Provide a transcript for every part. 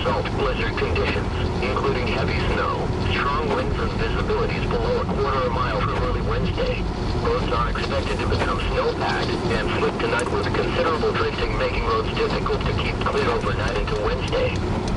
result blizzard conditions, including heavy snow, strong winds, and visibilities below a quarter of a mile through early Wednesday. Roads are expected to become snow-packed and slip tonight with considerable drifting, making roads difficult to keep clear overnight into Wednesday.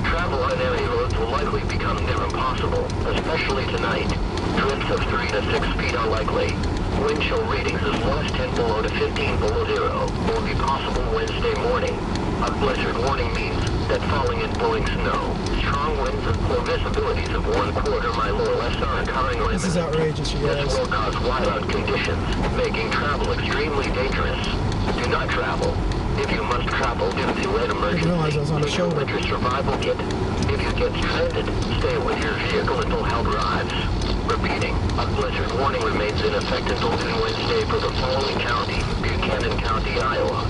Travel on area roads will likely become near impossible, especially tonight. Drifts of 3 to 6 feet are likely. Wind chill readings as low as 10 below to 15 below zero will be possible Wednesday morning. A blizzard warning means that falling and blowing snow, strong winds, and poor visibilities of 1/4 mile or less are occurring or This is outrageous, you guys. This will cause whiteout conditions, making travel extremely dangerous. Do not travel. If you must travel due to an emergency, take your winter survival kit. If you get stranded, stay with your vehicle until help arrives. Repeating, a blizzard warning remains in effect until noon Wednesday for the following county: Buchanan County, Iowa.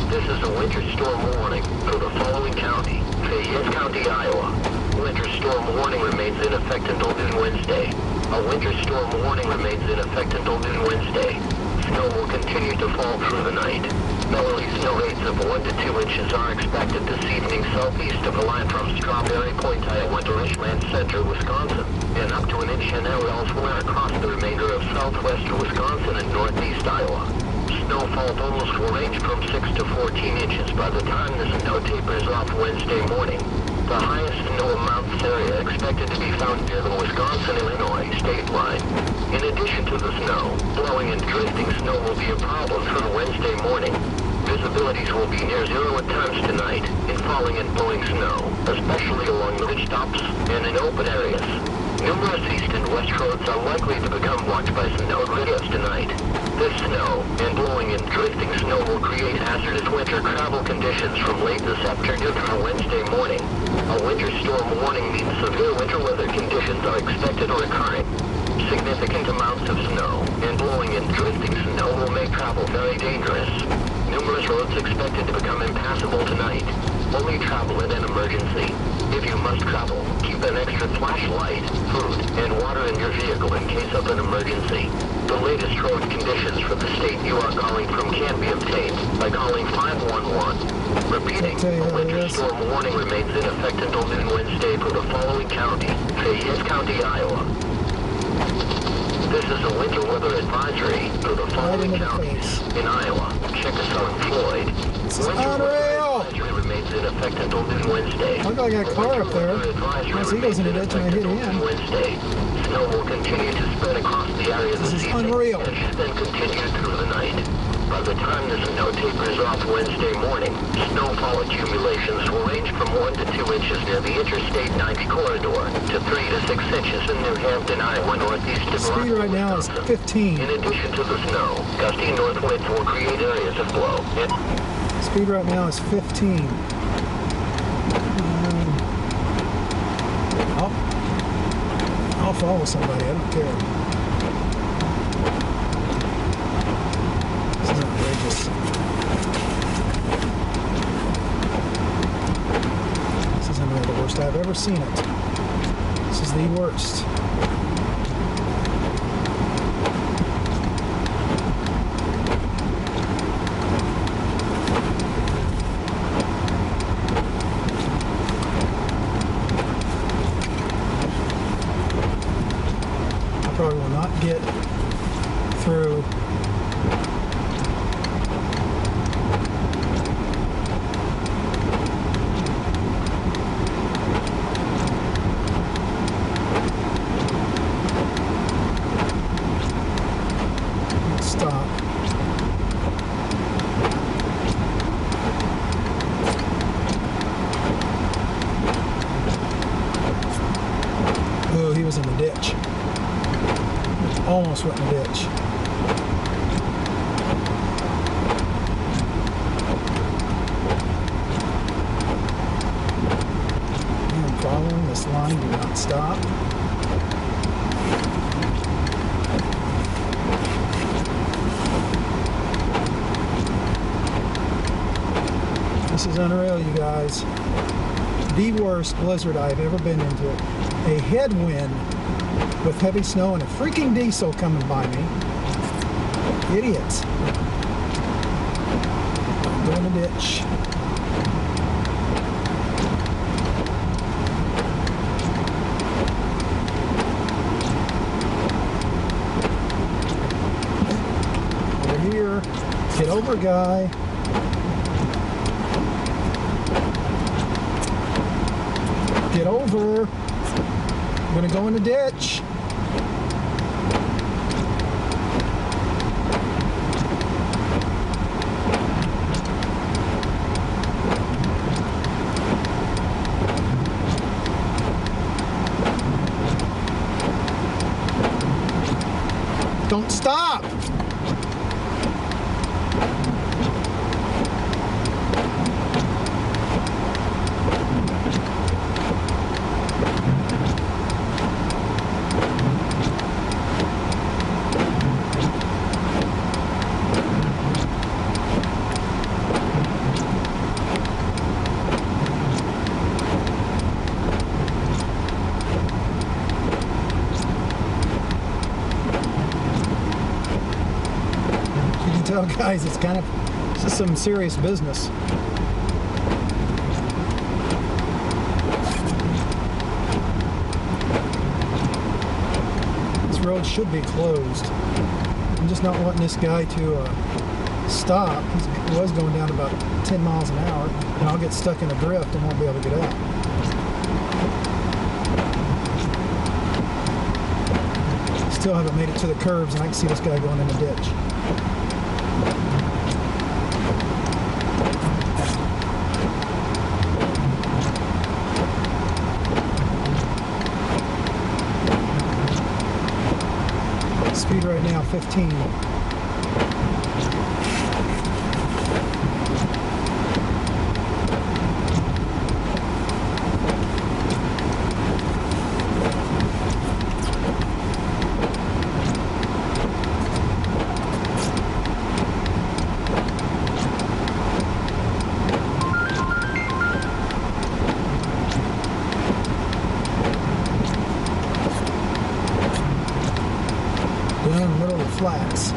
This is a winter storm warning for the following county: Fayette County, Iowa. Winter storm warning remains in effect until noon Wednesday. A winter storm warning remains in effect until noon Wednesday. Snow will continue to fall through the night. Northerly snow rates of 1 to 2 inches are expected this evening southeast of the line from Strawberry Point, Iowa to Richland Center, Wisconsin, and up to an inch and out elsewhere across the remainder of southwestern Wisconsin and northeast Iowa. Snowfall totals will range from 6 to 14 inches by the time the snow tapers off Wednesday morning. The highest snow amounts area expected to be found near the Wisconsin-Illinois state line. In addition to the snow, blowing and drifting snow will be a problem through Wednesday morning. Visibilities will be near zero at times tonight in falling and blowing snow, especially along the ridge tops and in open areas. Numerous east and west roads are likely to become blocked by snow drifts tonight. This snow and blowing and drifting snow will create hazardous winter travel conditions from late this afternoon through Wednesday morning. A winter storm warning means severe winter weather conditions are expected or occurring. Significant amounts of snow and blowing and drifting snow will make travel very dangerous. Numerous roads expected to become impassable tonight. Only travel in an emergency. If you must travel, keep an extra flashlight, food, and water in your vehicle in case of an emergency. The latest road conditions for the state you are calling from can be obtained by calling 511. Repeating, a winter storm warning remains in effect until noon Wednesday for the following county: Fayette County, Iowa. This is a winter weather advisory for the following counties in Iowa: Chickasaw and Floyd. This is unreal! Remains in effect until noon Wednesday. Look like I got a car up there. Unless he goes in the ditch and I hit him. Wednesday. Snow will continue to spread across the area this evening. Unreal. And should then continue through the night. By the time the snow tapers off Wednesday morning, snowfall accumulations will range from 1 to 2 inches near the Interstate 90 corridor to 3 to 6 inches in New Hampton, Iowa, northeast of Speed right now is 15. In addition to the snow, gusty north winds will create areas of blow. Speed right now is 15. I'll follow somebody, I don't care. This is outrageous. This is another the worst I've ever seen it. This is the worst. Probably will not get through stop. Oh, he was in the ditch. Almost went in the ditch. I'm following this line, do not stop. This is unreal, you guys. The worst blizzard I've ever been into. A headwind with heavy snow and a freaking diesel coming by me. Idiots. Go in the ditch. Poor guy. Get over. I'm gonna go in the ditch. Don't stop! Tell guys, it's just some serious business. This road should be closed. I'm just not wanting this guy to stop. He was going down about 10 miles an hour, and I'll get stuck in a drift and won't be able to get out. Still haven't made it to the curbs, and I can see this guy going in the ditch. Speed right now, 15. Down in the middle of the flats.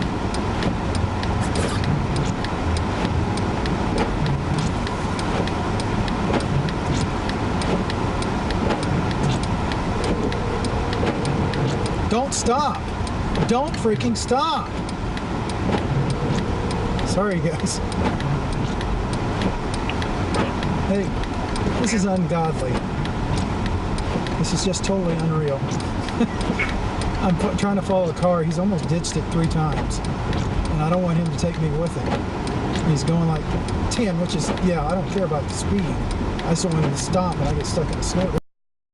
Don't stop. Don't freaking stop. Sorry, guys. Hey, this is ungodly. This is just totally unreal. I'm trying to follow the car. He's almost ditched it 3 times. And I don't want him to take me with him. He's going like 10, which is, yeah, I don't care about the speed. I just don't want him to stop and I get stuck in the snow.